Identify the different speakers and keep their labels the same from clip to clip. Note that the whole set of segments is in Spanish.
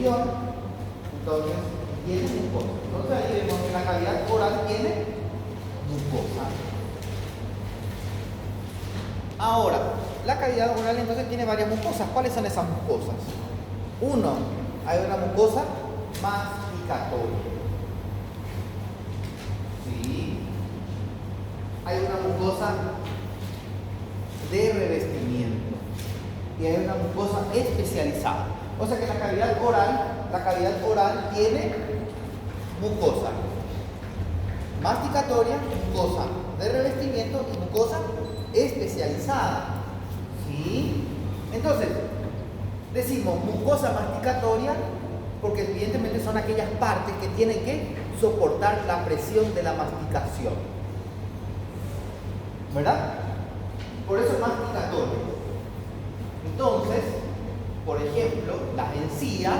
Speaker 1: exterior, entonces tiene mucosa. Entonces ahí vemos que la cavidad oral tiene mucosa. Ahora, la cavidad oral entonces tiene varias mucosas. ¿Cuáles son esas mucosas? Uno, hay una mucosa masticatoria. Sí. Hay una mucosa de revestimiento. Y hay una mucosa especializada. O sea que la cavidad oral tiene mucosa masticatoria, mucosa de revestimiento y mucosa especializada. ¿Sí? Entonces, decimos mucosa masticatoria porque evidentemente son aquellas partes que tienen que soportar la presión de la masticación. ¿Verdad? Por eso es masticatorio. Entonces, por ejemplo, las encías,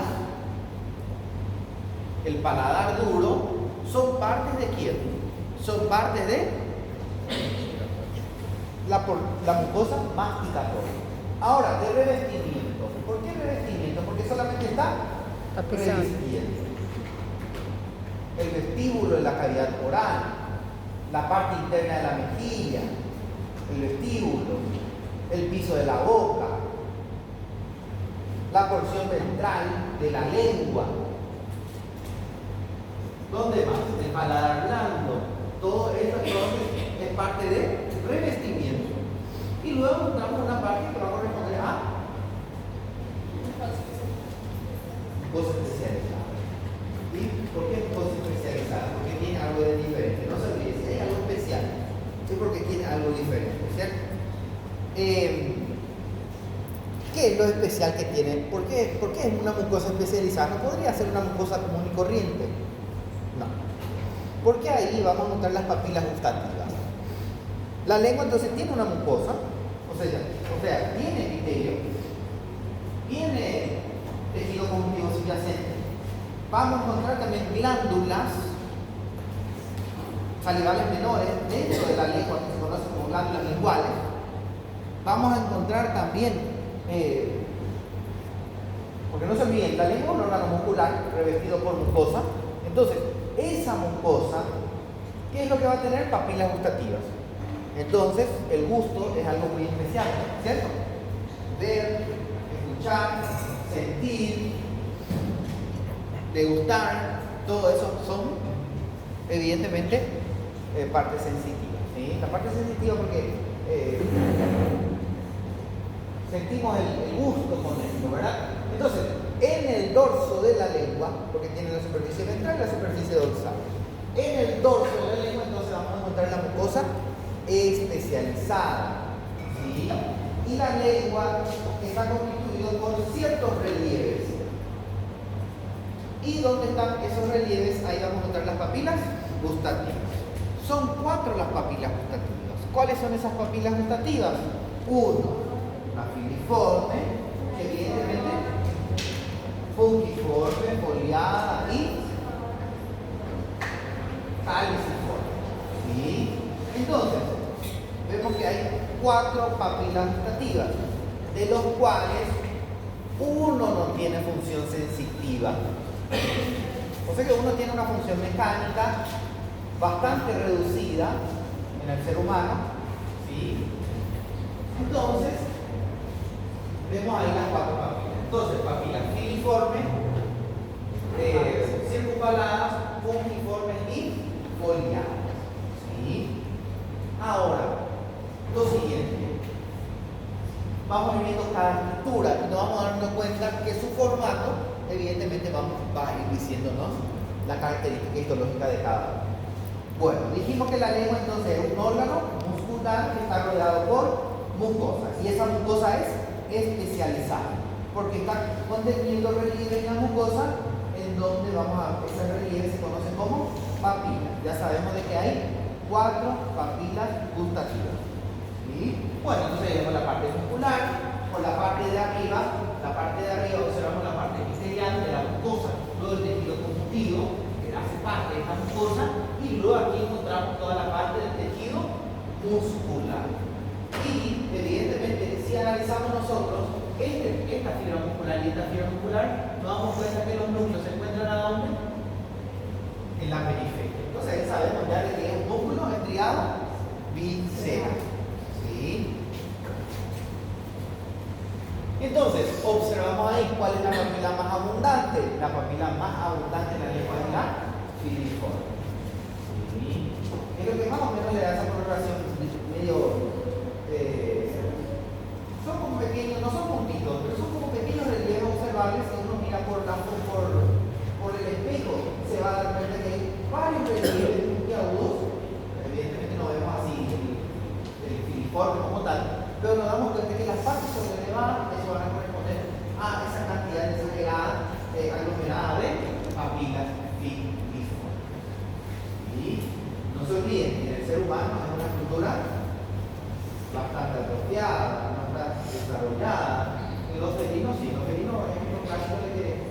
Speaker 1: el paladar duro, son partes de quién? Son partes de la mucosa masticatoria. Ahora, de revestimiento. ¿Por qué revestimiento? Porque solamente está revestiendo. El vestíbulo de la cavidad oral, la parte interna de la mejilla, el vestíbulo, el piso de la boca, la porción ventral de la lengua. ¿Dónde más? El paladar blando. Todo esto entonces es parte de revestimiento. Y luego encontramos una parte que va a corresponder a mucosa especializada. ¿Y por qué mucosa especializada? Porque tiene algo de diferente. No se olvide, si hay algo especial, es porque tiene algo diferente, ¿cierto? ¿Qué es lo especial que tiene? ¿Por qué es una mucosa especializada? No podría ser una mucosa común y corriente. No. Porque ahí vamos a encontrar las papilas gustativas. La lengua entonces tiene una mucosa, o sea, tiene epitelio, tiene tejido conjuntivo subyacente. Vamos a encontrar también glándulas salivales menores dentro de la lengua, que se conocen como glándulas linguales. Vamos a encontrar también porque no se olviden, la lengua es un órgano muscular revestido por mucosa. Entonces, esa mucosa, ¿qué es lo que va a tener? Papilas gustativas. Entonces, el gusto es algo muy especial, ¿cierto? Ver, escuchar, sentir, degustar, todo eso son, evidentemente, partes sensitivas. ¿Sí? La parte sensitiva porque sentimos el gusto con esto, ¿verdad? Entonces, en el dorso de la lengua, porque tiene la superficie ventral y la superficie dorsal, en el dorso de la lengua entonces vamos a encontrar la mucosa especializada, ¿sí? Y la lengua está constituida por ciertos relieves. ¿Y dónde están esos relieves? Ahí vamos a encontrar las papilas gustativas. Son 4 las papilas gustativas. ¿Cuáles son esas papilas gustativas? 1, la filiforme, que evidentemente fungiforme, foliada y caliciforme. ¿Sí? Entonces, vemos que hay 4 papilas gustativas, de los cuales uno no tiene función sensitiva. O sea que uno tiene una función mecánica bastante reducida en el ser humano. ¿Sí? Entonces, vemos ahí las 4 papilas. Entonces, papilas filiformes, circunvaladas, fungiformes y foliadas. ¿Sí? Ahora, lo siguiente. Vamos a ir viendo cada estructura y nos vamos dando cuenta que su formato, evidentemente, va a ir diciéndonos la característica histológica de cada uno. Bueno, dijimos que la lengua entonces es un órgano muscular que está rodeado por mucosas. Y esa mucosa es especializada, porque está conteniendo relieves en la mucosa, en donde esas relieves se conocen como papilas. Ya sabemos de que hay 4 papilas gustativas. ¿Sí? Bueno, entonces vemos la parte muscular, por la parte de arriba observamos la parte epitelial de la mucosa, luego el tejido conjuntivo, que hace parte de esta mucosa, y luego aquí encontramos toda la parte del tejido muscular. Y evidentemente, si analizamos nosotros esta fibra muscular y en la fibra muscular, nos damos cuenta que los núcleos se encuentran ¿a dónde? En la periferia. Entonces ahí sabemos ya que es un músculo estriado visceral. ¿Sí? Entonces, observamos ahí cuál es la papila más abundante. La papila más abundante en la lengua es la filiforme. ¿Sí? Es lo que más o menos le da esa coloración medio... son como pequeños, no son puntitos, pero son como pequeños relieves observables. Si uno mira por el espejo, se va a dar cuenta que hay varios relieves puntiagudos. Evidentemente no vemos así el filiforme como tal, pero nos damos cuenta que las partes sobrelevadas eso van a corresponder a esa cantidad exagerada aglomerada de papilas filiformes. Y no se olviden que el ser humano es una estructura bastante atrofiada, no está desarrollada. Y los felinos sí, los felinos es un clásico de que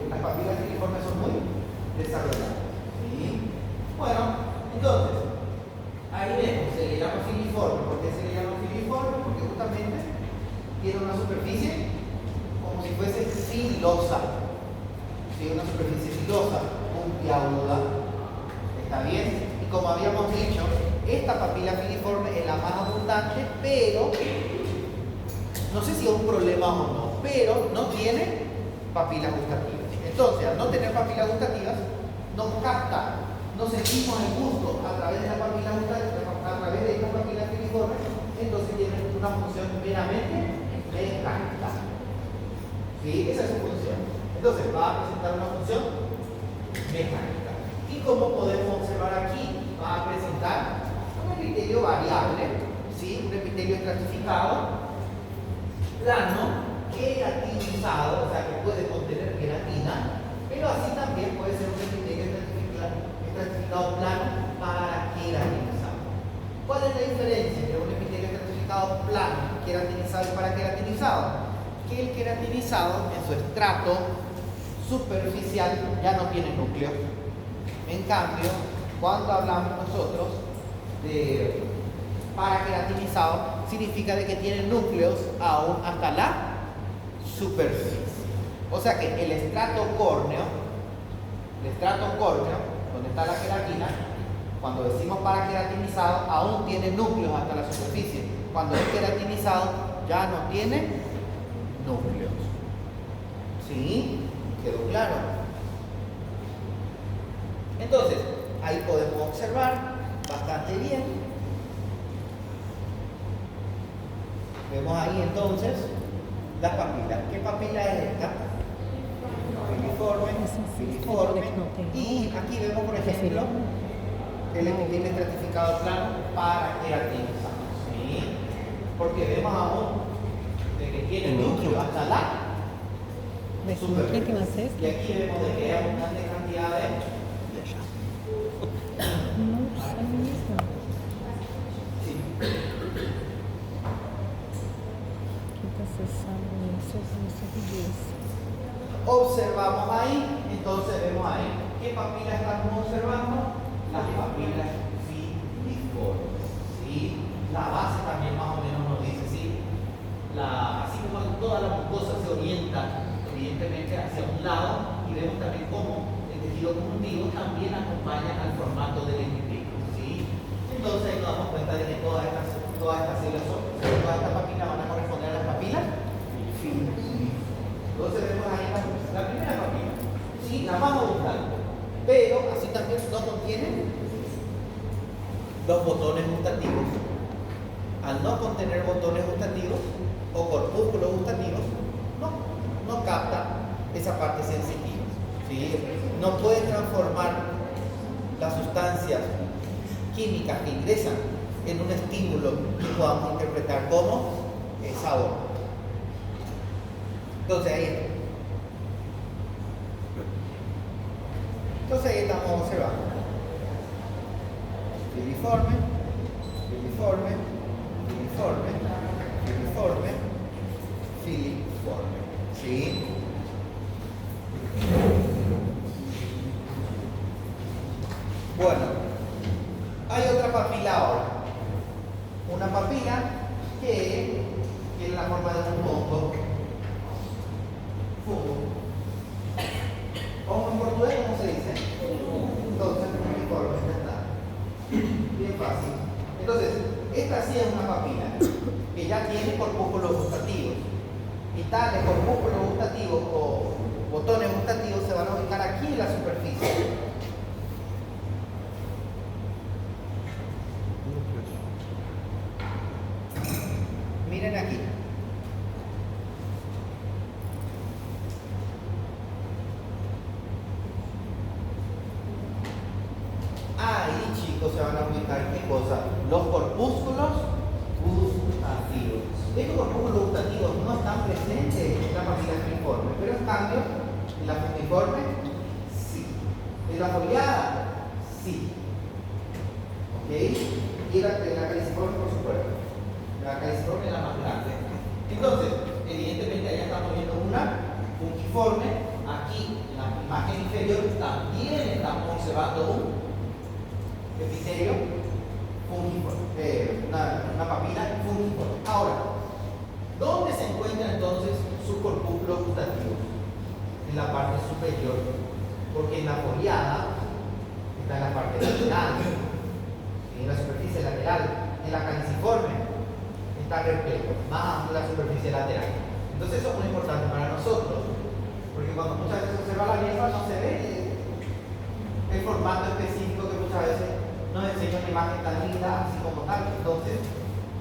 Speaker 1: las papilas filiformes son muy desarrolladas. ¿Sí? Bueno, entonces, ahí vemos, se le llama filiforme. ¿Por qué se le llama filiforme? Porque justamente tiene una superficie como si fuese filosa. ¿Sí? Una superficie filosa, puntiaguda. ¿Está bien? Y como habíamos dicho, esta papila filiforme es la más abundante, pero no sé si es un problema o no, pero no tiene papilas gustativas. Entonces, al no tener papilas gustativas, nos capta, nos sentimos el gusto a través de la papila gustativa, a través de esta papila filiforme, entonces tiene una función meramente mecánica. ¿Sí? Esa es su función. Entonces, va a presentar una función mecánica. Y como podemos observar aquí, va a presentar un epitelio variable, ¿sí? Un epitelio estratificado, plano, queratinizado, o sea que puede contener queratina, pero así también puede ser un epitelio estratificado plano para queratinizado. ¿Cuál es la diferencia entre un epitelio estratificado plano, queratinizado y para queratinizado? Que el queratinizado en su estrato superficial ya no tiene núcleo. En cambio, cuando hablamos nosotros de paraqueratinizado, significa de que tiene núcleos aún hasta la superficie. O sea que el estrato córneo, donde está la queratina, cuando decimos paraqueratinizado, aún tiene núcleos hasta la superficie. Cuando es queratinizado, ya no tiene núcleos. ¿Sí? ¿Quedó claro? Entonces, ahí podemos observar bastante bien. Vemos ahí entonces las papilas. ¿Qué papila es esta? Filiforme. Y aquí vemos, por ejemplo, el epitelio estratificado plano para queratinizado. ¿Sí? Porque vemos aún de que tiene núcleo hasta la superficie. Y aquí vemos de que hay abundante cantidad de observamos ahí, entonces vemos ahí. ¿Qué papilas estamos observando? Las papilas filiformes. ¿Sí? La base también más o menos nos dice, ¿sí? Así como toda la mucosa se orienta evidentemente hacia un lado, y vemos también cómo el tejido conjuntivo también acompaña al formato del epitelio. ¿Sí? Entonces ahí nos damos cuenta de que todas estas células, todas estas papilas van a corresponder a las papilas filiformes. Entonces vemos ahí la primera papila, sí, la más abundante, pero así también no contiene los botones gustativos. Al no contener botones gustativos o corpúsculos gustativos, no capta esa parte sensitiva. ¿Sí? No puede transformar las sustancias químicas que ingresan en un estímulo que podamos interpretar como sabor. Entonces ahí estamos observando filiforme, ¿sí? Bueno, hay otra papila ahora. Una papila que tiene la forma de un hongo. distales, corpúsculos gustativos o botones gustativos se van a ubicar aquí en la superficie. Miren aquí. Ahí, chicos, se van a ubicar qué cosa. Los corpúsculos gustativos. Estos corpúsculos gustativos no están presentes en la papila filiforme, pero en cambio, en la filiforme, sí. En la foliada, sí. ¿Ok? Y en la caliciforme, por supuesto. La caliciforme es la más grande. Entonces, evidentemente, allá estamos viendo una fungiforme. Aquí, en la imagen inferior, también estamos observando un epitelio fungiforme, una papila fungiforme. Ahora, ¿dónde se encuentran entonces sus corpúsculos gustativos? En la parte superior, porque en la foliada está en la parte lateral, en la superficie lateral, en la caliciforme está repleto, más en la superficie lateral. Entonces eso es muy importante para nosotros, porque cuando muchas veces se observa la lengua no se ve el formato específico que muchas veces nos enseña una imagen tan linda así como tal. Entonces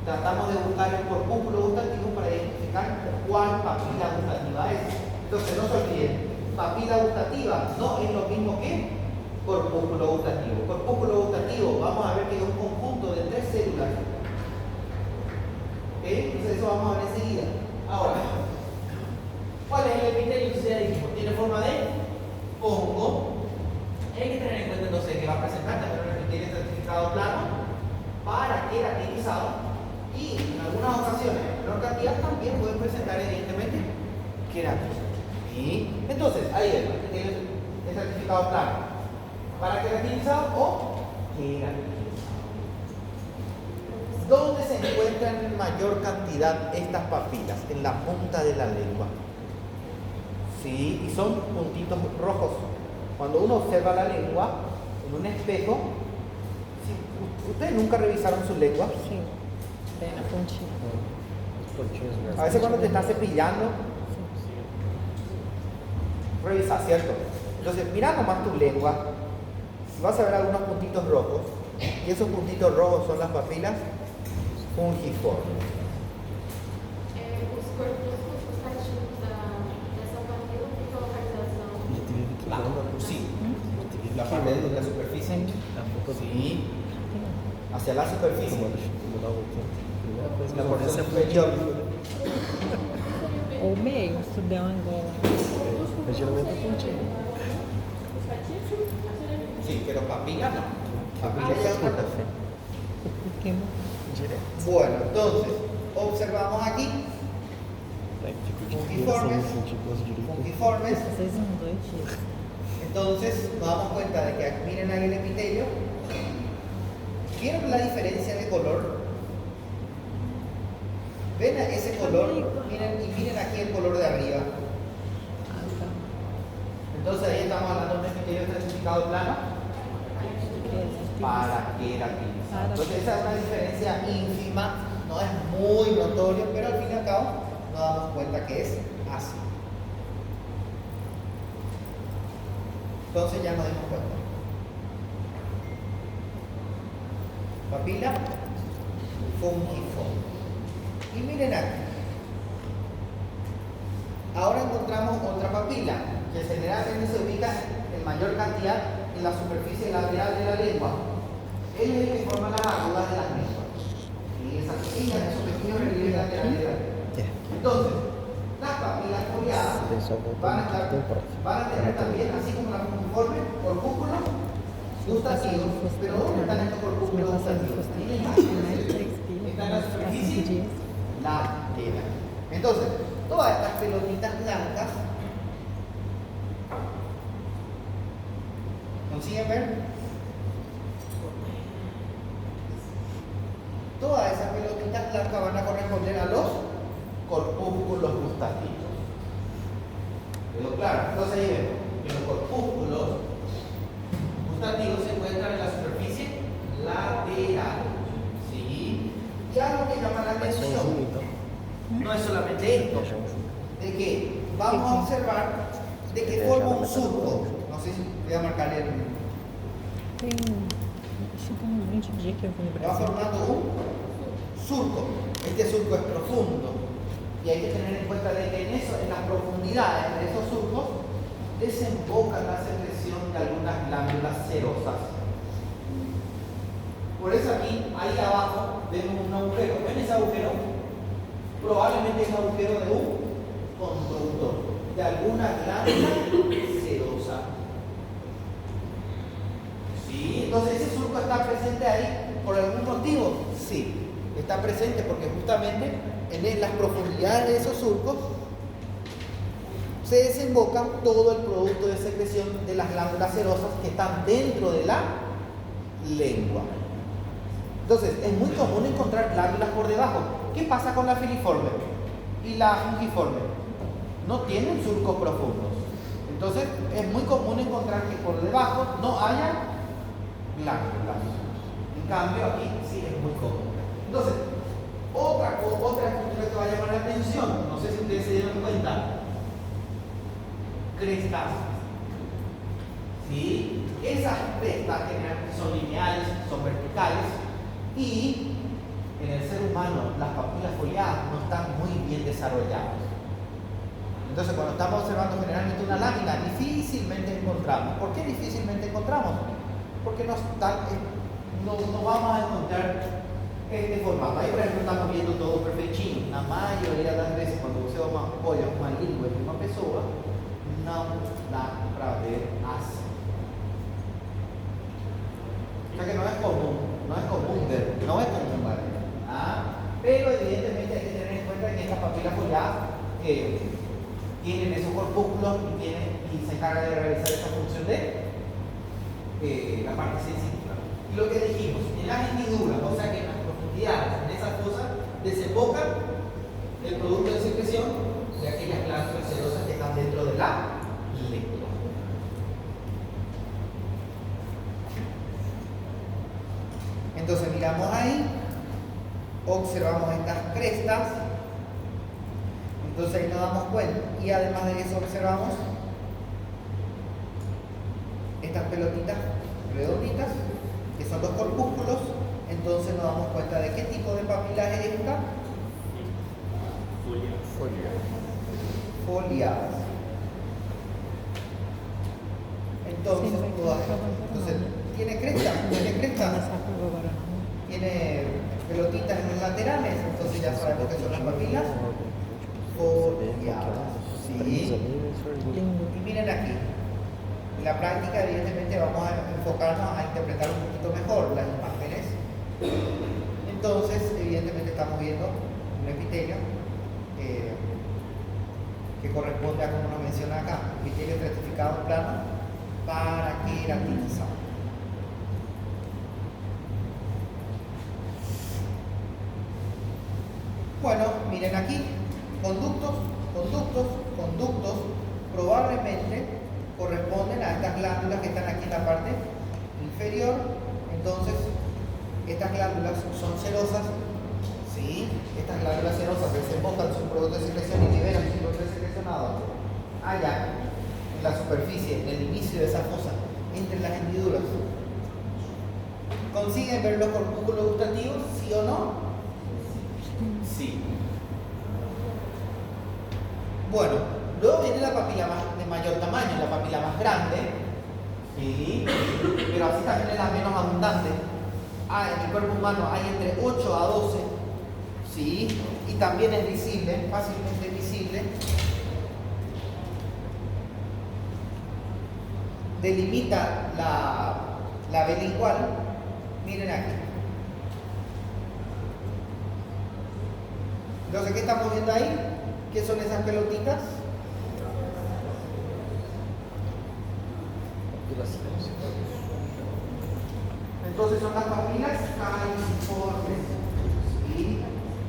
Speaker 1: tratamos de buscar el corpúsculo gustativo para identificar cuál papila gustativa es. Entonces no se olviden, papila gustativa no es lo mismo que corpúsculo gustativo. Corpúsculo gustativo, vamos a ver que es un conjunto de 3 células. ¿Ok? Entonces eso vamos a ver enseguida. Ahora, ¿cuál es el epitelio? Ya dijimos, tiene forma de hongo. Hay que tener en cuenta entonces que va a presentar también un epitelio estratificado plano para queratinizado, y en algunas ocasiones, en menor cantidad, también pueden presentar evidentemente queratina. ¿Sí? Entonces, ahí ven, epitelio estratificado plano para queratinizado o queratinizado. ¿Dónde se encuentran en mayor cantidad estas papilas? En la punta de la lengua. ¿Sí? Y son puntitos rojos. Cuando uno observa la lengua en un espejo, ¿sí? ¿Ustedes nunca revisaron su lengua?
Speaker 2: Sí, ven la puntilla.
Speaker 1: A veces cuando te estás cepillando, revisa, ¿cierto? Entonces, mira nomás tu lengua, vas a ver algunos puntitos rojos, y esos puntitos rojos son las papilas fungiformes.
Speaker 3: Os corpúsculos gustativos dessa papila ficam localizados
Speaker 1: Sí, la parte de la superficie, sí, hacia la superficie, la porción superior.
Speaker 2: Ou meio, se der uma gola.
Speaker 4: Mas geralmente é pontinho.
Speaker 1: Sí, pero papila no. Papila ya es otra cosa.
Speaker 2: Porque
Speaker 4: Direto.
Speaker 1: Bueno, entonces, observamos aquí
Speaker 4: Aí fica de
Speaker 1: fungiformes,
Speaker 4: criança, assim, tipo, as direitas.
Speaker 1: fungiformes.
Speaker 2: vocês um, 2 dias.
Speaker 1: Entonces nos damos cuenta de que miren ahí el epitelio. ¿Vieron la diferencia de color? ¿Ven ese color? Miren, y miren aquí el color de arriba.
Speaker 2: Ah, tá.
Speaker 1: Entonces ahí estamos hablando de un epitelio estratificado plano para queratinizado. Entonces esa es una diferencia ínfima, no es muy notorio, pero al fin y al cabo nos damos cuenta que es así. Entonces ya nos dimos cuenta. Papila fungiforme. Y miren aquí. Ahora encontramos otra papila que generalmente se ubica en mayor cantidad en la superficie lateral de la lengua. Él es el que forma las arrugas de las lenguas. Y esas pequeñas, esos pequeños relieves laterales de la lengua. Entonces, las papilas foliadas van a tener también, así como la fungiforme, corpúsculos gustativos. Pero ¿dónde están estos corpúsculos gustativos? Están en la superficie lateral. Entonces, todas estas pelotitas blancas, ¿consiguen ver? Todas esas pelotitas blancas van a corresponder a los corpúsculos gustativos. ¿Quedó claro? Entonces ahí vemos que los corpúsculos gustativos se encuentran en la superficie lateral. ¿Sí? Ya lo que llama la atención
Speaker 4: Então,
Speaker 1: no es solamente esto. de que vamos a observar de que forma un surco. No sé si voy a marcar el.
Speaker 2: Tem acho que uns 20 dias que eu vim no
Speaker 1: Va
Speaker 2: Brasil.
Speaker 1: formando un surco. Este surco es profundo. Y hay que tener en cuenta de que en las profundidades de esos surcos desemboca la secreción de algunas glándulas serosas. Por eso aquí, ahí abajo, vemos un agujero. ¿Ven ese agujero? Probablemente es un agujero de un conductor, de alguna glándula serosa. ¿Sí? Entonces, ¿ese surco está presente ahí por algún motivo? Sí, está presente porque justamente en las profundidades de esos surcos se desemboca todo el producto de secreción de las glándulas serosas que están dentro de la lengua. Entonces, es muy común encontrar glándulas por debajo. ¿Qué pasa con la filiforme y la fungiforme? No tienen surcos profundos. Entonces, es muy común encontrar que por debajo no haya glándulas. En cambio, aquí sí es muy común. Entonces, otra estructura que va a llamar la atención, no sé si ustedes se dieron cuenta, crestas. ¿Sí? Esas crestas generalmente son lineales, son verticales, y en el ser humano las papilas foliadas no están muy bien desarrolladas. Entonces, cuando estamos observando generalmente una lámina, difícilmente encontramos. ¿Por qué difícilmente encontramos? Porque no vamos a encontrar este formato. Ahí, por ejemplo, estamos viendo todo perfectinho. La mayoría de las veces, cuando você olha uma língua de uma pessoa, não dá para ver así. O sea que no es común ver, ¿vale? Pero evidentemente hay que tener en cuenta que estas papilas foliadas tienen esos corpúsculos y se encarga de realizar esta función de la parte sensitiva. Y lo que dijimos, en las hendiduras, o sea que en las profundidades, en esas cosas, desemboca el producto de secreción de aquellas glándulas serosas que están dentro de la lengua. Entonces miramos ahí, observamos estas crestas, entonces ahí nos damos cuenta, y además de eso observamos estas pelotitas redonditas, que son los corpúsculos. Entonces nos damos cuenta de qué tipo de papila es esta. Foliadas. Entonces, ¿tiene cresta? Tiene pelotitas en los laterales, entonces ya sabemos que son las papilas foliadas. ¿Sí? Y miren aquí. En la práctica, evidentemente, vamos a enfocarnos a interpretar un poquito mejor las imágenes. Entonces, evidentemente, estamos viendo un epitelio que corresponde a, como nos menciona acá, epitelio estratificado plano paraqueratinizado. Bueno, miren aquí, conductos, probablemente corresponden a estas glándulas que están aquí en la parte inferior. Entonces, estas glándulas son serosas, ¿sí? Estas glándulas serosas desembocan su producto de secreción y liberan su producto de secrecionado allá, en la superficie, en el inicio de esa fosa, entre las hendiduras. ¿Consiguen ver los corpúsculos gustativos, sí o no? Sí. Bueno, luego viene la papila de mayor tamaño, la papila más grande, ¿sí? Pero así también es la menos abundante. En el cuerpo humano hay entre 8 a 12, ¿sí? Y también es visible, fácilmente visible. Delimita la vela igual. Miren aquí. Entonces, ¿qué estamos viendo ahí? ¿Qué son esas pelotitas? Entonces son las papilas caliciformes. ¿Sí?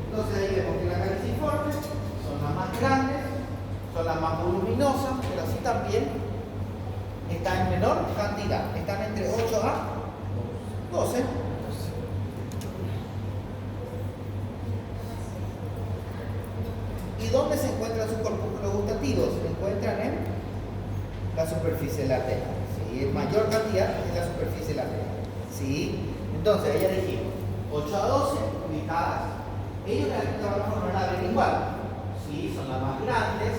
Speaker 1: Entonces ahí vemos que las caliciformes son las más grandes, son las más voluminosas, pero así también están en menor cantidad. Están entre 8 a 12. ¿Y dónde se encuentran sus corpúsculos gustativos? Se encuentran en la superficie lateral. ¿Sí? En mayor cantidad en la superficie lateral. ¿Sí? Entonces, ya dijimos, 8 a 12 ubicadas. Ellos realmente van a formar una red igual. ¿Sí? Son las más grandes.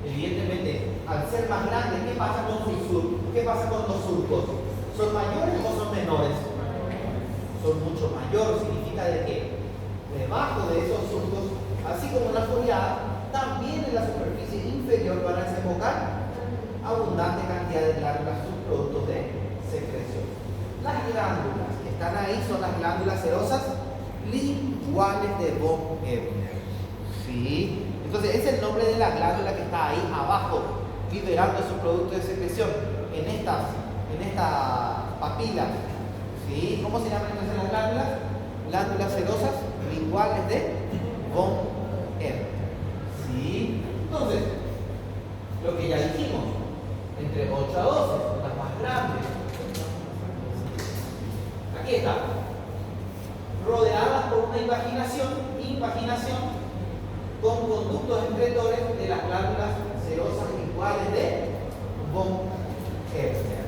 Speaker 1: Evidentemente, al ser más grandes, ¿qué pasa con sus surcos? ¿Qué pasa con los surcos? ¿Son mayores o son menores? Son mucho mayores. Significa de que debajo de esos surcos, así como la foliada, también en la superficie inferior van a desembocar abundante cantidad de glándulas subproductos de secreción. Las glándulas que están ahí son las glándulas serosas linguales de von Ebner. ¿Sí? Entonces, ese es el nombre de la glándula que está ahí abajo, liberando su producto de secreción en estas papilas. ¿Sí? ¿Cómo se llaman entonces las glándulas? Glándulas serosas linguales de von Ebner. ¿Sí? Entonces, lo que ya dijimos, entre 8 a 12, las más grandes. Aquí está. Rodeadas por una invaginación con conductos excretores de las glándulas serosas linguales de von Ebner.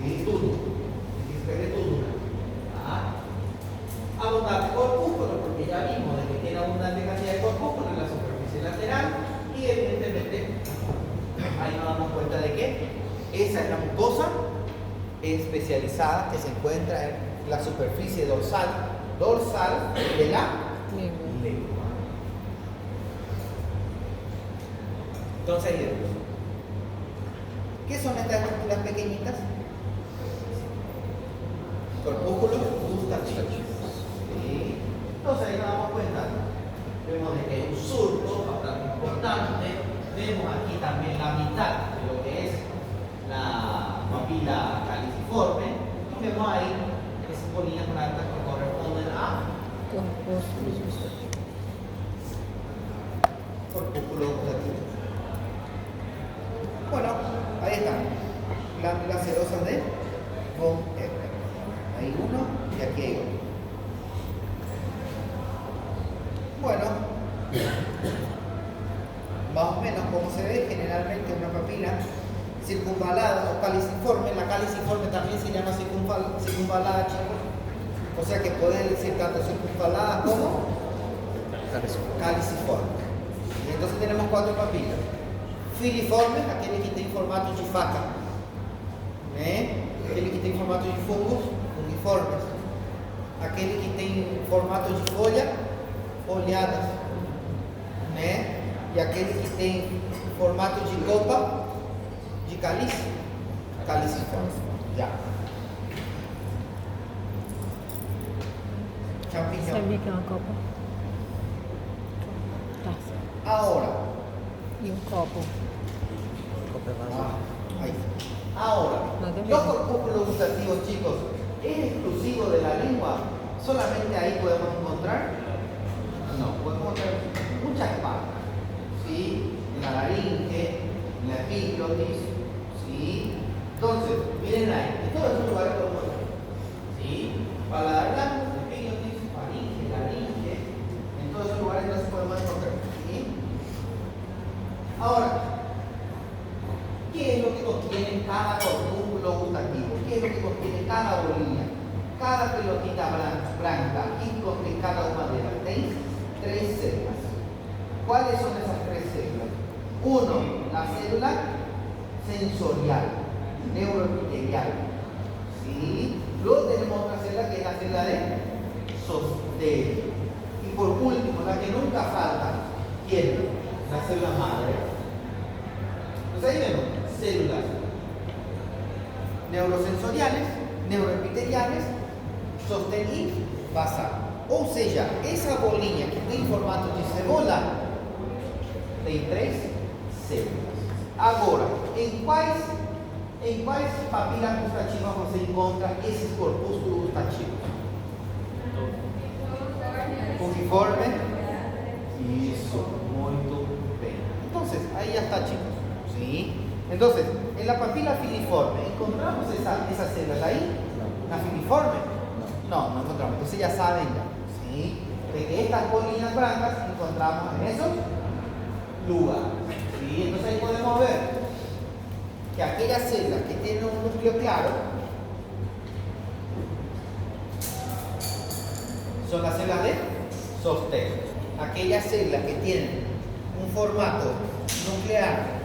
Speaker 1: ¿Sí? Abundante corpúsculo, porque ya vimos de que tiene abundante cantidad de corpúsculo en la superficie lateral y evidentemente ahí nos damos cuenta de que esa es la mucosa especializada que se encuentra en la superficie dorsal de la lengua. Entonces, ¿qué son estas estructuras pequeñitas? Corpúsculos gustativos. ¿Sí? Entonces ahí nos damos cuenta. Vemos de que hay un surco bastante importante. Vemos aquí también la mitad de lo que es la papila caliciforme. Y vemos ahí esas polillas blancas que corresponden a corpúsculos gustativos. Bueno, ahí están. Glándulas serosas de von Ebner. Hay uno y aquí hay otro. Bueno, más o menos como se ve generalmente una papila circunvalada o caliciforme. La caliciforme también se llama circunvalada, chicos. O sea que pueden decir tanto circunvalada como caliciforme. Y entonces tenemos 4 papilas. Filiformes, aqueles que têm formato de faca. Aquele que tem formato de fungo, fungiformes. Aquele que tem formato de folha, folhadas. E aquele que tem formato de copa, de cálice, caliciforme. Já. Champignón.
Speaker 2: Sabia que é uma copa? Taça.
Speaker 1: Ahora.
Speaker 2: E um copo.
Speaker 1: Ahí. Ahora, los corpúsculos gustativos, chicos, ¿es exclusivo de la lengua? ¿Solamente ahí podemos encontrar? No, podemos encontrar muchas partes. ¿Sí? En la laringe, en la epiglotis. ¿Sí? Entonces, miren ahí, en todos esos lugares podemos ver. ¿Sí? Paladar blanco, epiglotis, faringe, laringe. En todos esos lugares no se podemos encontrar. ¿Sí? Ahora, ¿qué es lo que contiene cada corpúsculo gustativo? ¿Qué es lo que contiene cada bolilla? Cada pelotita blanca, y contiene cada una de ellas. Tenéis 3 células. ¿Cuáles son esas 3 células? 1, la célula sensorial, neuroepitelial. ¿Sí? Luego tenemos otra célula que es la célula de sostén. Y por último, la que nunca falta, ¿quién? La célula madre. Entonces ahí vemos células neurosensoriales, neuroepiteliales, sostén y basal. Ou seja, essa bolinha que tem formato de cebola tem 3 células. Agora, em quais papilas gustativas você encontra esses corpúsculos gustativos? Fungiforme. Isso, muito bem. Então, aí já está, chicos. ¿Sí? Entonces, en la papila filiforme, ¿encontramos esas células ahí? ¿La filiforme? No, no encontramos. Entonces ya saben ya. ¿Sí? De estas bolillas blancas encontramos en esos lugar. ¿Sí? Entonces ahí podemos ver que aquellas células que tienen un núcleo claro son las células de sostén. Aquellas células que tienen un formato nuclear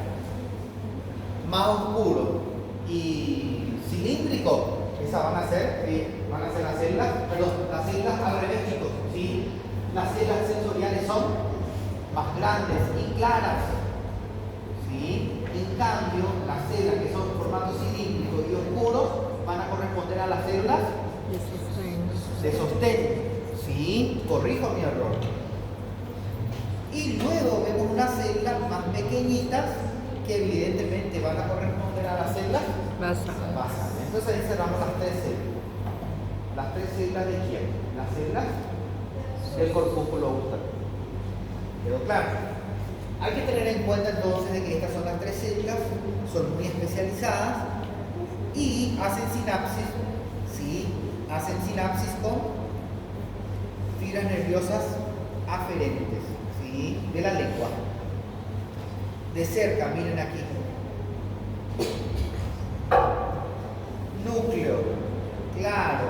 Speaker 1: más oscuro y cilíndrico, esas van a ser las células, perdón, las células al revés, chicos, ¿sí? Las células sensoriales son más grandes y claras, ¿sí? En cambio, las células que son formato cilíndrico y oscuros van a corresponder a las células de sostén, ¿sí? Corrijo mi error. Y luego vemos unas células más pequeñitas que evidentemente van a corresponder a las células basales. Entonces ahí cerramos las tres células. Las tres células de quién? Las células del corpúsculo gustativo. ¿Quedó claro? Hay que tener en cuenta entonces de que estas son las tres células, son muy especializadas y hacen sinapsis, ¿sí? Hacen sinapsis con fibras nerviosas aferentes, ¿sí? De la lengua. De cerca, miren aquí. Núcleo, claro,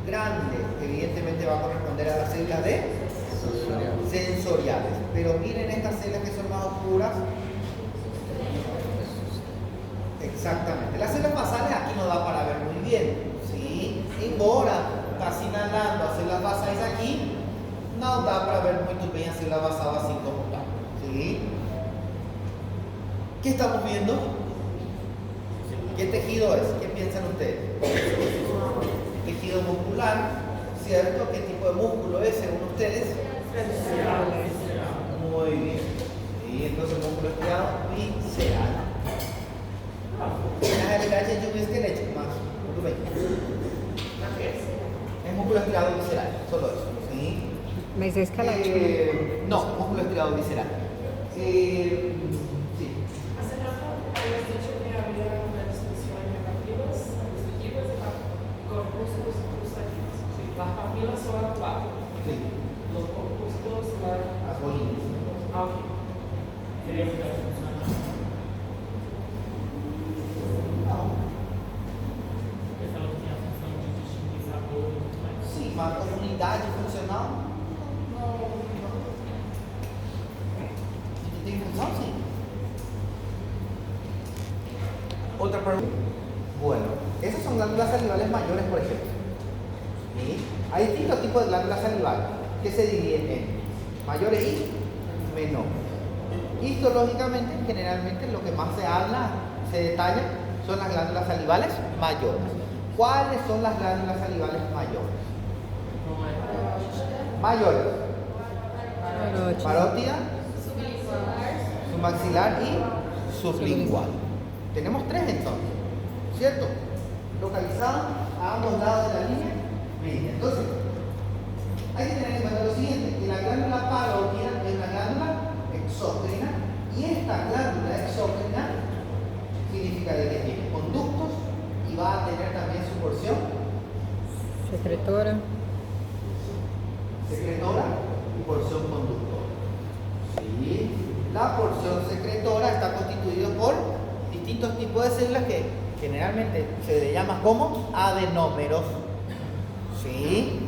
Speaker 1: grande, evidentemente va a corresponder a las células de sensoriales. Pero miren estas células que son más oscuras. Exactamente. Las células basales aquí no da para ver muy bien, ¿sí? Embora casi inhalando a células basales aquí, no da para ver muy bien a células basales así como tal, ¿sí? ¿Qué estamos viendo? ¿Qué tejido es? ¿Qué piensan ustedes? Tejido muscular, ¿cierto? ¿Qué tipo de músculo es según ustedes? Muy bien. Y entonces el músculo estriado visceral. Es músculo estriado visceral, solo eso. ¿Sí?
Speaker 2: Mas é escalete.
Speaker 1: No, músculo estriado visceral. Sí.
Speaker 5: Hace rato habías dicho que había una distinción entre papilas gustativas y corpúsculos gustativos.
Speaker 1: Sí.
Speaker 5: Las papilas son las cuatro.
Speaker 1: Sí.
Speaker 5: Los corpúsculos las...
Speaker 1: Las bolinas.
Speaker 5: Ah, ok. Quería que funciona.
Speaker 1: No.
Speaker 5: Essa ela tinha a função de distinguir sabor e tudo mais.
Speaker 1: Sim, mas como unidade funcional, não. Tem função, sim. Otra pregunta. Bueno, esas son glándulas salivales mayores, por ejemplo. ¿Sí? Hay distintos tipos de glándulas salivales que se dividen en mayores y menores. Histológicamente, generalmente lo que más se habla, se detalla, son las glándulas salivales mayores. ¿Cuáles son las glándulas salivales mayores? Mayores. Parótida, submaxilar y sublingual. Tenemos tres entonces, ¿cierto? Localizados a ambos lados de la línea media. Entonces, hay que tener en cuenta lo siguiente, que la glándula parótida es una glándula exócrina y esta glándula exócrina significa de que tiene conductos y va a tener también su porción
Speaker 2: Secretora.
Speaker 1: secretora y porción conductora. ¿Sí? La porción secretora está constituida por distintos tipos de células que generalmente se le llama como adenómeros. ¿Sí?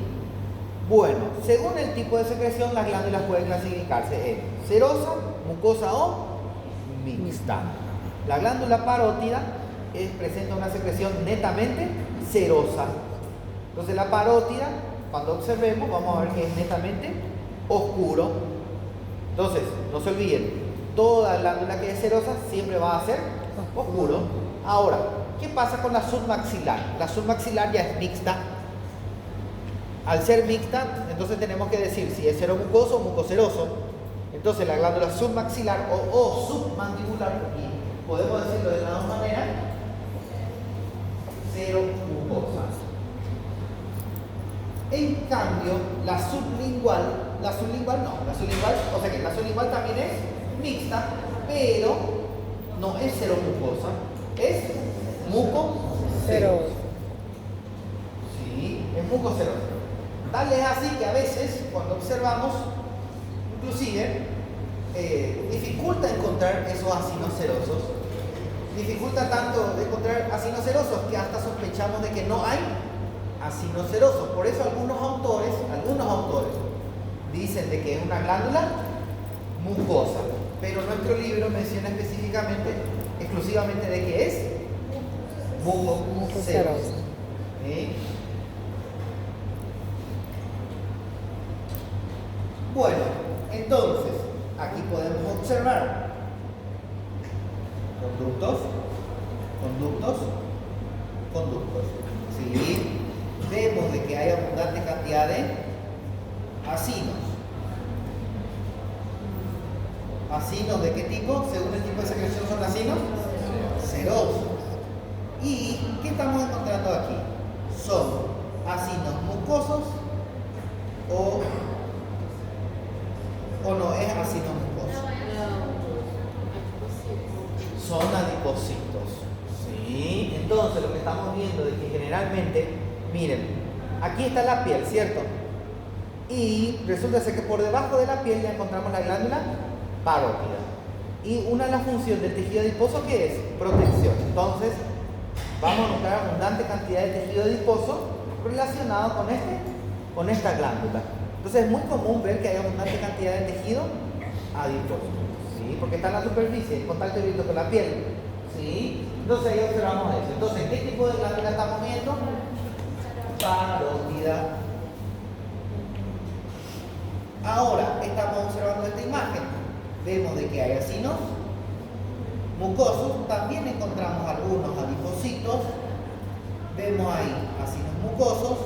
Speaker 1: Bueno, según el tipo de secreción, las glándulas pueden clasificarse en serosa, mucosa o mixta. La glándula parótida presenta una secreción netamente serosa. Entonces la parótida, cuando observemos, vamos a ver que es netamente oscuro. Entonces, no se olviden, toda glándula que es serosa siempre va a ser oscuro. Ahora, ¿qué pasa con la submaxilar? La submaxilar ya es mixta. Al ser mixta, entonces tenemos que decir si es seromucoso o mucoseroso. Entonces la glándula submaxilar o submandibular, y podemos decirlo de la misma manera, seromucosa. En cambio, la sublingual también es mixta, pero no es seromucosa, es mucocerosa. Sí, es mucocerosa. Tal es así que a veces, cuando observamos, inclusive, dificulta encontrar esos acinos serosos. Dificulta tanto encontrar acinos serosos que hasta sospechamos de que no hay acinos serosos. Por eso algunos autores dicen de que es una glándula mucosa. Pero nuestro libro menciona exclusivamente de que es mucocerosa. Bueno, entonces, aquí podemos observar conductos. ¿Sí? Vemos de que hay abundante cantidad de acinos. ¿Acinos de qué tipo? Según el tipo de secreción son acinos serosos. ¿Y qué estamos encontrando aquí? ¿Son acinos mucosos o no es ácido mucoso? Son adipocitos. ¿Sí? Entonces lo que estamos viendo es que generalmente, miren, aquí está la piel, ¿cierto? Y resulta ser que por debajo de la piel ya encontramos la glándula parótida. Y una de las funciones del tejido adiposo, ¿qué es? Protección. Entonces, vamos a encontrar abundante cantidad de tejido adiposo relacionado con esta glándula. Entonces es muy común ver que hay abundante cantidad de tejido adiposo, ¿sí? Porque está en la superficie, en contacto directo con la piel, ¿sí? Entonces ahí observamos eso. Entonces, ¿qué tipo de glándula estamos viendo? Parótida. Ahora estamos observando esta imagen. Vemos de que hay acinos mucosos, también encontramos algunos adipocitos, vemos ahí acinos mucosos,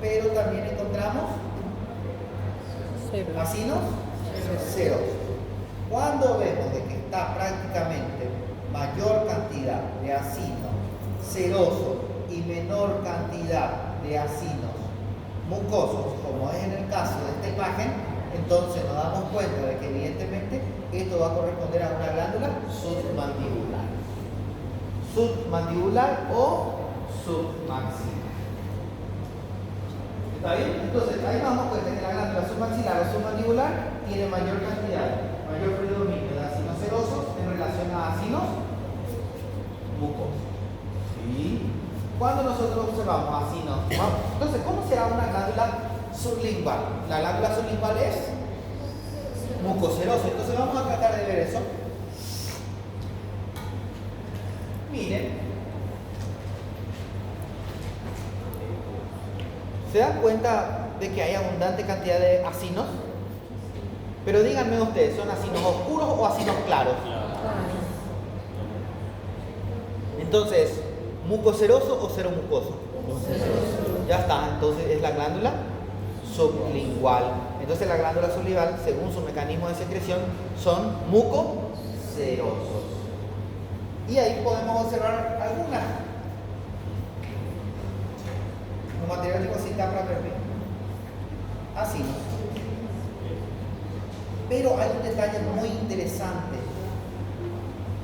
Speaker 1: pero también encontramos acinos serosos. Cuando vemos de que está prácticamente mayor cantidad de acino seroso y menor cantidad de acinos mucosos, como es en el caso de esta imagen, entonces nos damos cuenta de que evidentemente esto va a corresponder a una glándula submandibular o submaxilar. ¿Está bien? Entonces ahí nos damos cuenta que la glándula submaxilar o submandibular tiene mayor predominio de acinos serosos en relación a acinos mucosos. ¿Sí? Cuando nosotros observamos acinos, entonces, ¿cómo será una glándula sublingual? La glándula sublingual es mucocerosa. Entonces vamos a tratar de ver eso. Miren. ¿Se dan cuenta de que hay abundante cantidad de acinos? Pero díganme ustedes, ¿son acinos oscuros o acinos claros? Entonces, ¿mucoceroso o cero mucoso? Ya está, entonces es la glándula sublingual. Entonces la glándula sublingual, según su mecanismo de secreción, son mucocerosos. Y ahí podemos observar algunas. Los materiales tipo cinta para perfil. Acinos. Pero hay un detalle muy interesante.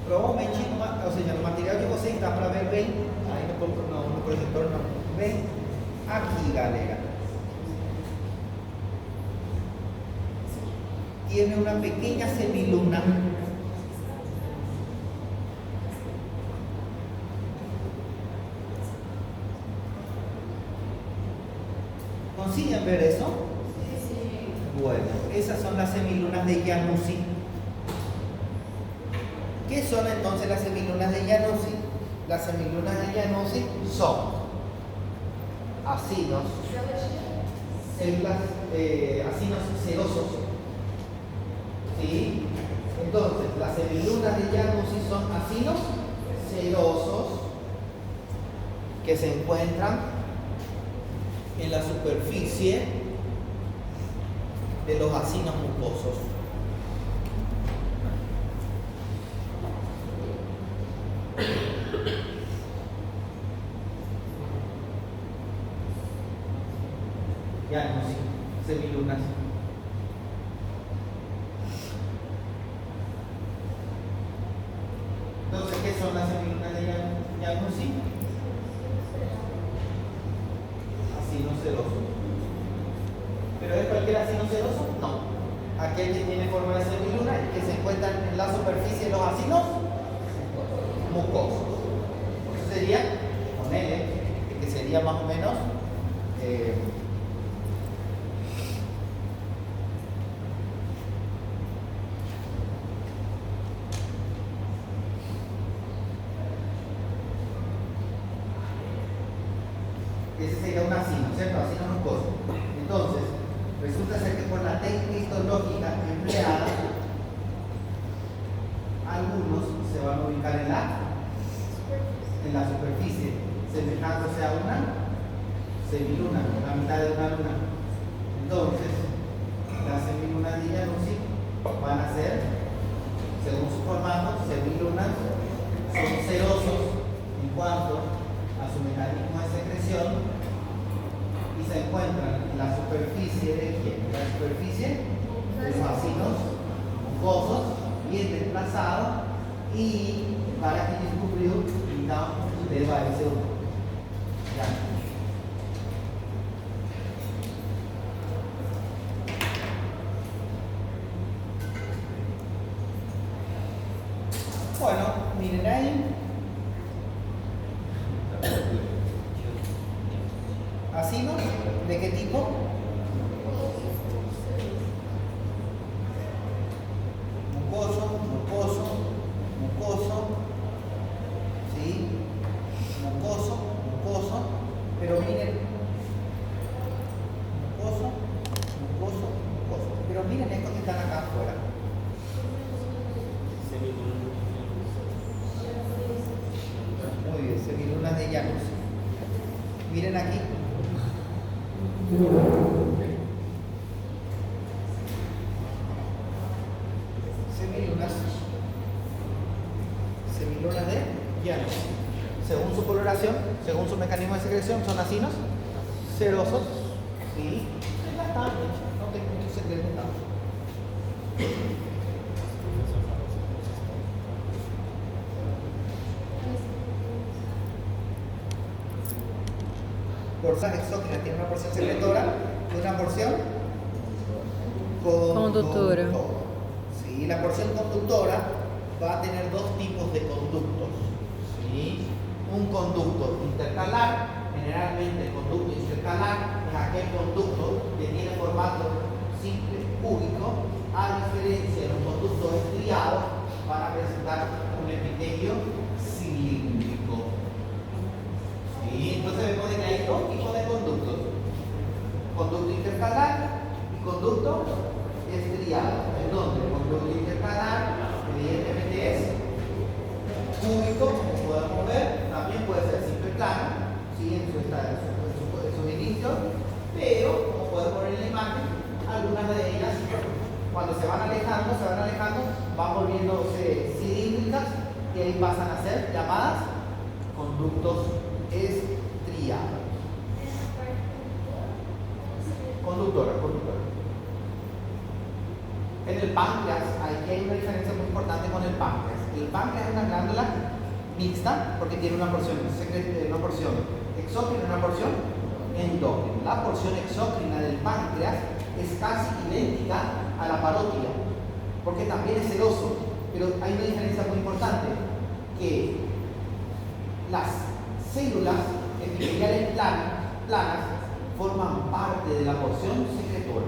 Speaker 1: Provavelmente, ou seja, no material que você está para ver bem, aí no projetor não, bem aqui, galera. Tiene una pequeña semiluna. ¿Consiguen ver eso? Sí. Bueno, esas son las semilunas de Januzzi. ¿Qué son entonces las semilunas de Januzzi? Las semilunas de Januzzi son acinos, acinos serosos. ¿Sí? Entonces, las semilunas de Januzzi son acinos serosos que se encuentran en la superficie de los acinos mucosos. Januzzi, semilunas. Entonces, ¿qué son las semilunas de Januzzi? Acino seroso. ¿Pero es cualquier acino seroso? No. aquel que tiene forma de semiluna y que se encuentran en la superficie de los acinos mucosos. Eso sería, ponele, que sería más o menos ese sería un acino, ¿cierto? Acino mucoso. Entonces, resulta ser que por la técnica histológica empleada, algunos se van a ubicar en la superficie, semejándose a una semiluna, la mitad de una luna. Entonces, las semilunas de Januzzi van a ser, según su formato, semilunas, son cerosos en cuanto a su mecanismo de secreción y se encuentran en la superficie de ¿quién? La superficie de los acinos mucosos, bien desplazados, y para que descubrió necesitamos un dedo a ese uno. Ya. Bueno, miren ahí. ¿Acinos? ¿De qué tipo? Mucoso, mucoso, mucoso, ¿sí? Mucoso, mucoso, pero miren, mucoso, mucoso, mucoso, pero miren estos que están acá afuera. Muy bien, semilunas de Januzzi. Miren aquí. Semilunas de Januzzi. Según su coloración, según su mecanismo de secreción, son acinos cerosos. Sí, ya está, no tengo mucho secreto. Porción exógena tiene una porción secretora y una porción conductora. Sí, la porción conductora va a tener dos tipos de conductos. ¿Sí? Un conducto intercalar, generalmente el conducto intercalar es aquel conducto que tiene formato simple cúbico, a diferencia de los conductos estriados, van a presentar un epitelio cilíndrico. ¿Sí? Entonces vemos que hay dos tipos de conductos: conducto intercalar y conducto estriado. En donde el conducto intercalar evidentemente es cúbico, como podemos ver, también puede ser simple plano, ¿sí? en sus inicios, pero como podemos ver en la imagen, algunas de ellas, cuando se van alejando, van volviéndose cilíndricas y ahí pasan a ser llamadas conductos estriados. Conductora. En el páncreas, aquí hay una diferencia muy importante con el páncreas. El páncreas es una glándula mixta porque tiene una porción exócrina y una porción endócrina. La porción exócrina del páncreas es casi idéntica a la parótida, porque también es ceroso, pero hay una diferencia muy importante, que las células epiteliales planas forman parte de la porción secretora.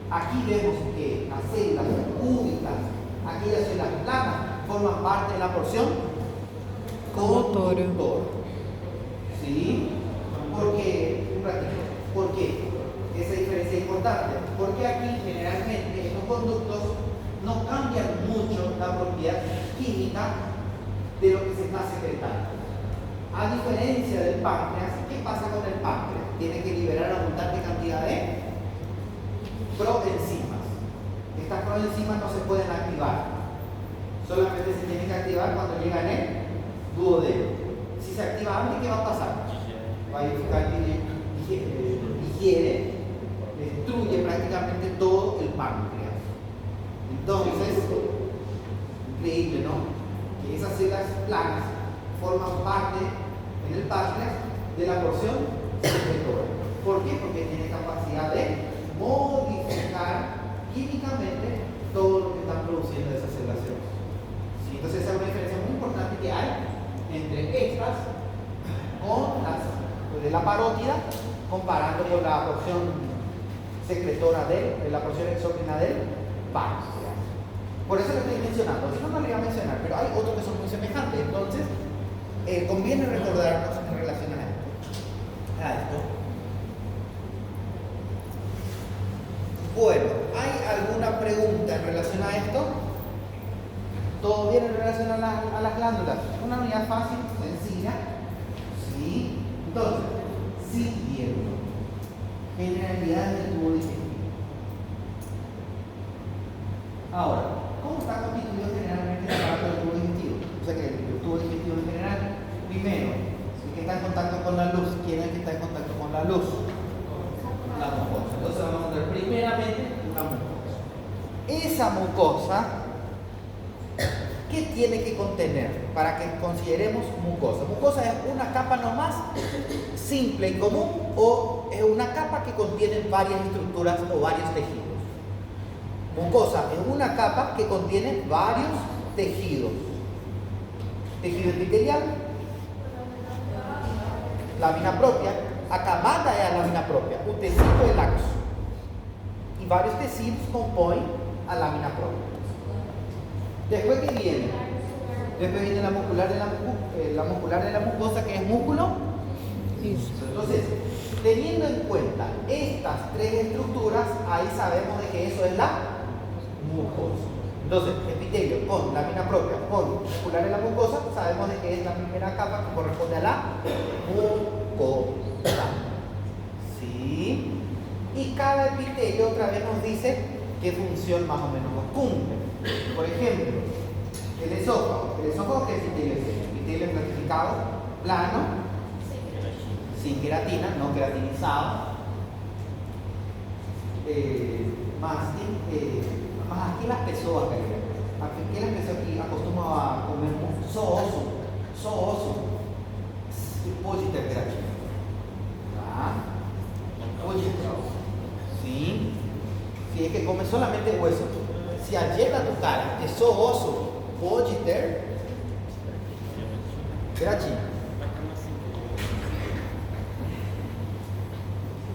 Speaker 1: Aquí vemos que las células cúbicas, aquellas células planas, forman parte de la porción conductora. ¿Sí? ¿Por qué? Esa diferencia es importante. Porque aquí generalmente estos conductos no cambian mucho la propiedad química de lo que se está secretando. A diferencia del páncreas, ¿qué pasa con el páncreas? Tiene que liberar abundante cantidad de proenzimas. Estas proenzimas no se pueden activar, solamente se tienen que activar cuando llegan en el duodeno. Si se activa antes, ¿qué va a pasar? Va a edificar, digiere, destruye prácticamente todo el páncreas. Entonces, increíble, ¿no? Que esas células planas forman parte en el páncreas de la porción secretora. ¿Por qué? Porque tiene capacidad de modificar químicamente todo lo que están produciendo esas células serosas. ¿Sí? Entonces esa es una diferencia muy importante que hay entre estas con las de la parótida, comparando con la porción secretora de la porción exócrina del virus. Por eso lo estoy mencionando, si no, no lo iba a mencionar, pero hay otros que son muy semejantes. Entonces, conviene recordarnos en relación a esto. Bueno, ¿hay alguna pregunta en relación a esto? ¿Todo bien en relación a las glándulas? Una unidad fácil, sencilla. Sí. Entonces, siguiendo. Generalidades del tubo digestivo. Ahora, ¿cómo está constituido generalmente el aparato del tubo digestivo? O sea que el tubo digestivo en general, primero, el que está en contacto con la luz. ¿Quién es el que está en contacto con la luz? La mucosa. Entonces vamos a encontrar primeramente una mucosa. Esa mucosa, ¿qué tiene que contener para que consideremos mucosa? Mucosa es una capa nomás simple y común, o es una capa que contiene varias estructuras o varios tejidos. Mucosa es una capa que contiene varios tejidos. Tejido epitelial, lámina propia, acabada es la lámina propia, un tecido es laxo. Y varios tejidos componen a lámina propia. Después, ¿qué viene? Después viene la muscular de la mucosa, que es músculo. Entonces, teniendo en cuenta estas tres estructuras, ahí sabemos de que eso es la mucosa. Entonces, epitelio con lámina propia, con muscular de la mucosa, sabemos de que es la primera capa que corresponde a la mucosa. ¿Sí? Y cada epitelio otra vez nos dice qué función más o menos cumple. Por ejemplo, el esófago. ¿El esófago qué epitelio es? Epitelio planificado, plano, sin queratina, no queratinizado. Más aquí las pessoas, aquí las pessoas que acostumbran a comer oso, pode ter queratina. ¿Ah? Pode ter. ¿Sí? Si es que come solamente hueso. Si allega tu cara que só osso, pode ter queratina.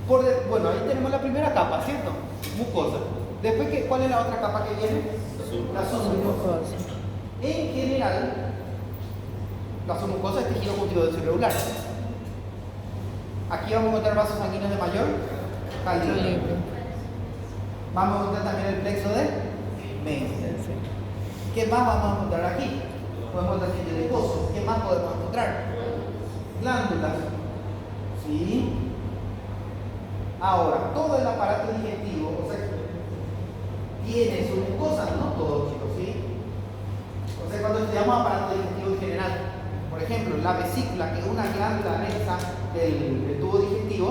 Speaker 1: Bueno, ahí tenemos la primera capa, ¿cierto? Mucosa. Después, ¿cuál es la otra capa que viene? La submucosa. En general, la submucosa es tejido multicelular. Aquí vamos a encontrar vasos sanguíneos de mayor calibre. Vamos a encontrar también el plexo de Meister. ¿Qué más vamos a encontrar aquí? Podemos encontrar tejido adiposo. ¿Qué más podemos encontrar? Glándulas. ¿Sí? Ahora, todo el aparato digestivo, o sea, tiene su mucosa, no todo, chicos, ¿sí? O sea, cuando estudiamos aparato digestivo en general, por ejemplo, la vesícula, que es una glándula anexa del tubo digestivo,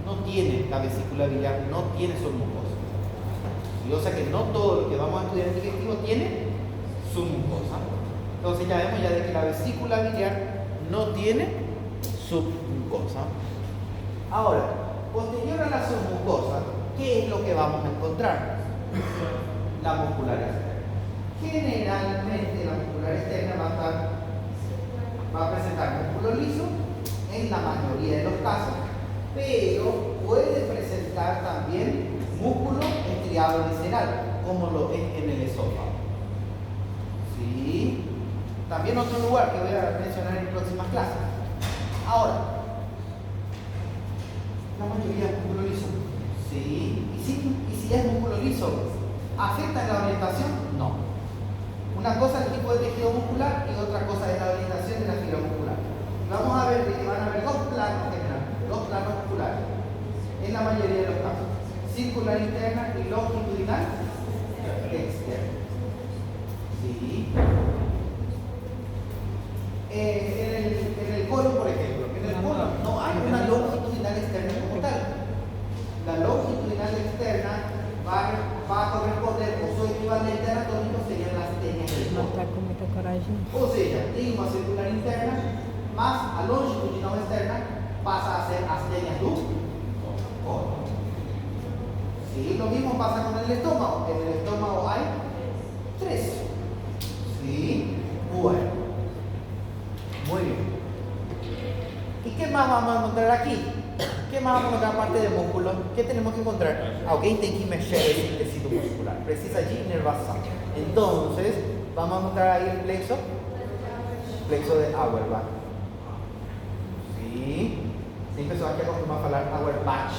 Speaker 1: no tiene la vesícula biliar, no tiene su mucosa. ¿Sí? O sea que no todo lo que vamos a estudiar en digestivo tiene su mucosa. Entonces ya vemos ya de que la vesícula biliar no tiene su mucosa. Ahora, posterior a la submucosa, ¿qué es lo que vamos a encontrar? La muscular externa. Generalmente la muscular externa va a presentar músculo liso en la mayoría de los casos, pero puede presentar también músculo estriado visceral, como lo es en el esófago. ¿Sí? También otro lugar que voy a mencionar en próximas clases. Ahora, la mayoría es músculo liso. ¿Sí? ¿Y si es músculo liso, afecta en la orientación? No. Una cosa es el tipo de tejido muscular y otra cosa es la orientación de la fibra muscular. Vamos a ver que van a haber dos planos musculares en la mayoría de los casos: circular interna y longitudinal externa. ¿Sí? En el colon, por ejemplo, no hay una longitudinal externa como tal. La longitudinal externa va a corresponder, o su equivalente anatómico serían las tenias del colon. O sea, tem uma circular interna, mas a longitudinal externa pasa a ser as tenias do colon. ¿Sí? Lo mismo pasa con el estómago. En el estómago hay 3. ¿Sí? Bueno. Muy bien. ¿Y qué más vamos a encontrar aquí? ¿Qué más vamos a encontrar aparte de músculo? ¿Qué tenemos que encontrar? Alguien tiene que mexer el tecido muscular. Precisa allí inervação. Entonces, vamos a encontrar ahí el plexo de Auerbach. ¿Sí? Tem pessoas que acostumam a falar Auerbach.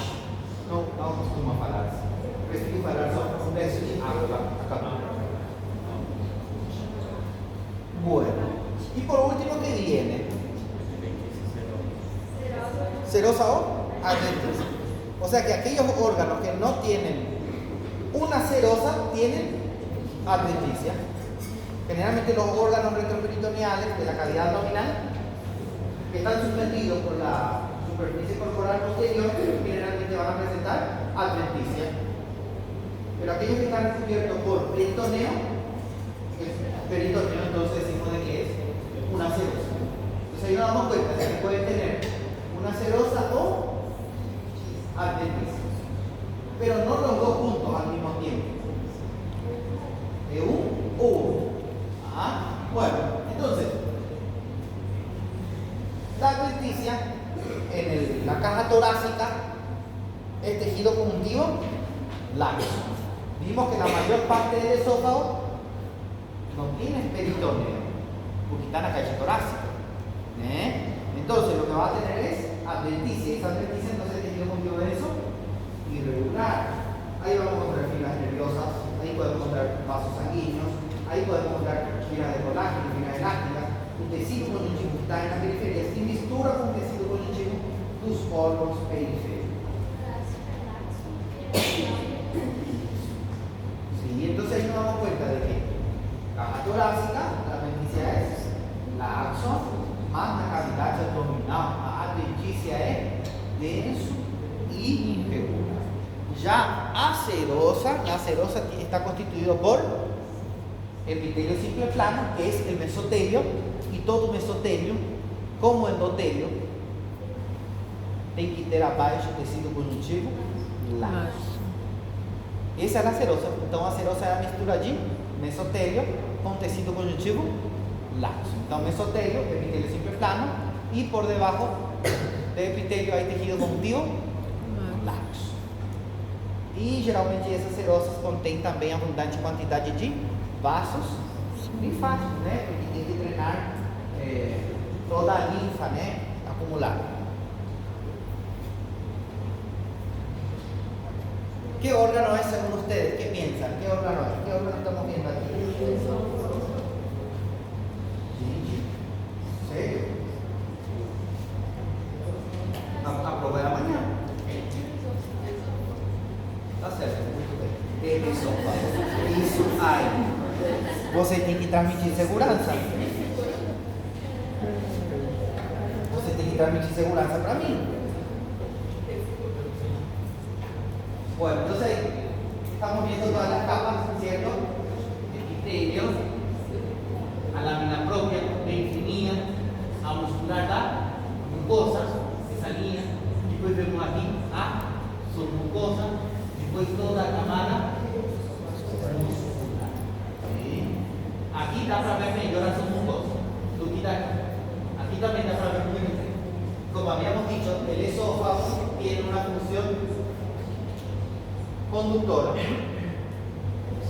Speaker 1: Não costuma falar assim. Prefiro falar só o verso de Auerbach. Acabou. Bueno. Y por último, ¿qué viene? Serosa o adventicia. O sea que aquellos órganos que no tienen una serosa tienen adventicia. Generalmente los órganos retroperitoneales de la cavidad abdominal que están suspendidos por la superficie corporal posterior generalmente van a presentar adventicia. Pero aquellos que están recubiertos por peritoneo, entonces decimos de que es una serosa. Entonces ahí nos damos cuenta de que puede tener una serosa o adventicia, pero no los dos juntos al mismo tiempo, de un o uno. Bueno, entonces la adventicia en la caja torácica es tejido conjuntivo laxo. Vimos que la mayor parte del esófago no tiene peritoneo porque está en la caja torácica. Entonces lo que va a tener es adventicia. Esa adventicia entonces es tejido conjuntivo denso irregular. Ahí vamos a encontrar fibras nerviosas, ahí podemos encontrar vasos sanguíneos, ahí podemos encontrar fibras de colágeno, fibras elásticas, un tecido conjuntivo que está en la periferia, se mistura con un tecido conjuntivo dos órgãos periféricos. Sí, entonces ahí nos damos cuenta de que caja torácica, la adventicia es laxo, más la cavidad abdominal, la adventicia es denso y irregular. Ya la serosa está constituido por epitelio simple plano, que es el mesotelio, y todo mesotelio, como endotelio, tem que ter abaixo o tecido conjuntivo laxo. Essa é a serosa. Então a serosa é a mistura de mesotelio com tecido conjuntivo laxo. Então mesotelio, epitelio simple plano, y por debajo del epitelio hay tejido conjuntivo laxo. E geralmente essas serosas contêm também abundante quantidade de vasos linfáticos, né? Porque tem que drenar toda a linfa, né? Acumulada. ¿Qué órgano es según ustedes? ¿Qué piensan? ¿Qué órgano es? ¿Qué órgano estamos viendo aquí? ¿Serio? A prova da manhã. Tá certo, muito bem. Ele só fala. Isso aí. Você tem que transmitir segurança. Você tem que transmitir segurança para mim. Bueno, entonces estamos viendo todas las capas, ¿cierto? Epitelio, a lámina propia, mesenquimia, a muscular da mucosa, esa línea. Después vemos aquí a submucosa, después toda la camada muscular. ¿Sí? Aquí da para ver mejor a submucosa. Aquí también da para ver muy bien. Como habíamos dicho, el esófago tiene una función conductora,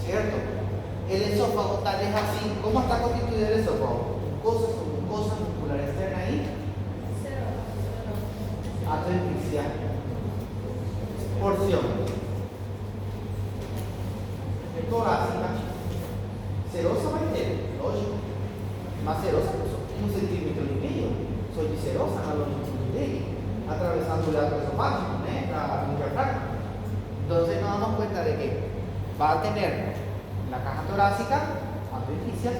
Speaker 1: ¿cierto? El esófago tal es así. ¿Cómo está constituido el esófago? Mucosa muscular externa y adventicia. Porción torácica. Serosa va a ter, lógico. Más serosa, pues, 1,5 cm. Soy serosa a la longitud de ella, atravesando el arco esofágico, ¿eh? La diafragma. Entonces nos damos cuenta de que va a tener la caja torácica adventicia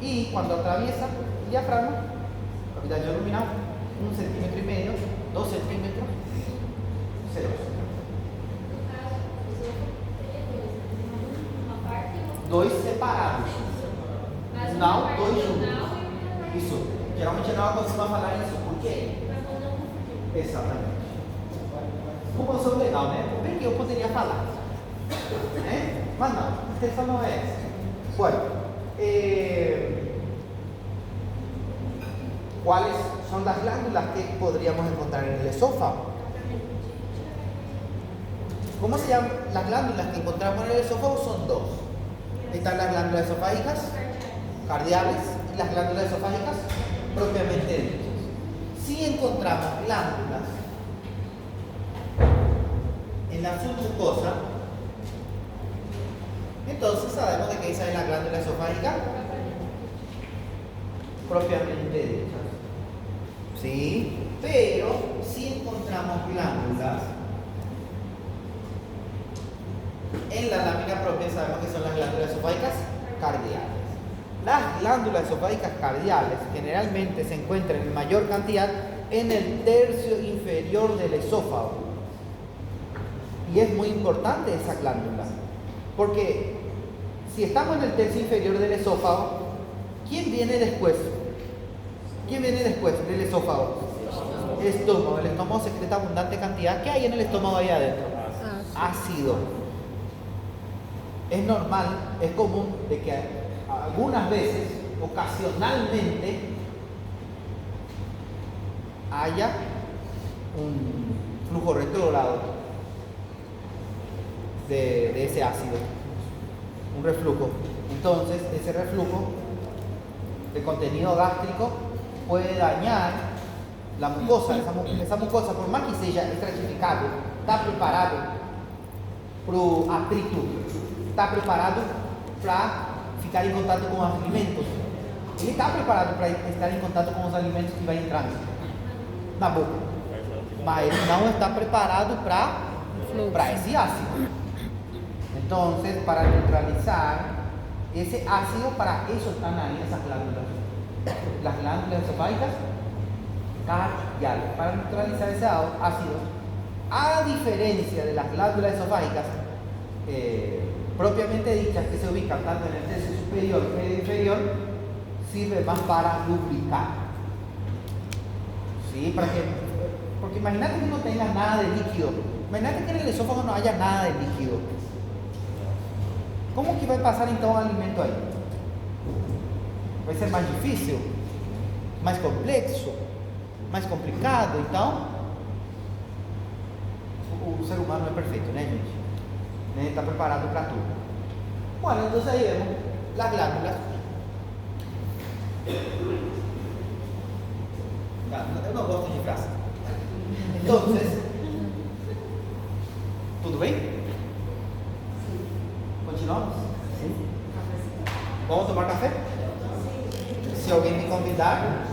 Speaker 1: y cuando atraviesa el diafragma, cavidad abdominal, 1,5 cm, 2 centímetros, serosa. Dois separados. Não, dois juntos. Isso. Geralmente não costuma falar isso. Por quê? Exatamente. Como eu sou legal, né? Bem que eu poderia falar. Más no, eso no es. Bueno, ¿cuáles son las glándulas que podríamos encontrar en el esófago? ¿Cómo se llaman las glándulas que encontramos en el esófago? Son dos. Están las glándulas esofágicas cardiales y las glándulas esofágicas propiamente dichas. Si encontramos glándulas en la submucosa, entonces sabemos de que esa es la glándula esofágica propiamente dicha. ¿Sí? Pero si encontramos glándulas en la lámina propia, sabemos que son las glándulas esofágicas cardiales. Las glándulas esofágicas cardiales generalmente se encuentran en mayor cantidad en el tercio inferior del esófago. Y es muy importante esa glándula, porque si estamos en el tercio inferior del esófago, ¿quién viene después? ¿Quién viene después del esófago? El estómago. El estómago secreta abundante cantidad. ¿Qué hay en el estómago ahí adentro? Ácido. Es normal, es común de que algunas veces, ocasionalmente, haya un flujo retrógrado de ese ácido, un reflujo. Entonces, ese reflujo de contenido gástrico puede dañar la mucosa. Esa mucosa, por más que sea estratificado, está preparado para o atrito, está preparado para ficar em contato com os alimentos. Ele está preparado para estar em contato com os alimentos que vai entrando na boca, mas não está preparado para esse ácido. Então, para neutralizar esse ácido, para isso estão aí essas glândulas, as glândulas esofágicas cardiales, para neutralizar esse ácido. A diferencia de las glándulas esofágicas propiamente dichas, que se ubican tanto en el tercio superior como en el inferior, sirve más para lubricar. ¿Sí? Porque imagínate que no tengas nada de líquido. Imagínate que en el esófago no haya nada de líquido. ¿Cómo que va a pasar entonces el alimento ahí? Vai ser mais difícil, mais complexo, mais complicado. Então, o ser humano é perfeito, né, gente? Está preparado para tudo. Bueno, entonces ahí vemos las glándulas. Eu não gosto de frase. Entonces, tudo bem? Continuamos? Sim. Vamos tomar café? Se alguém me convidar,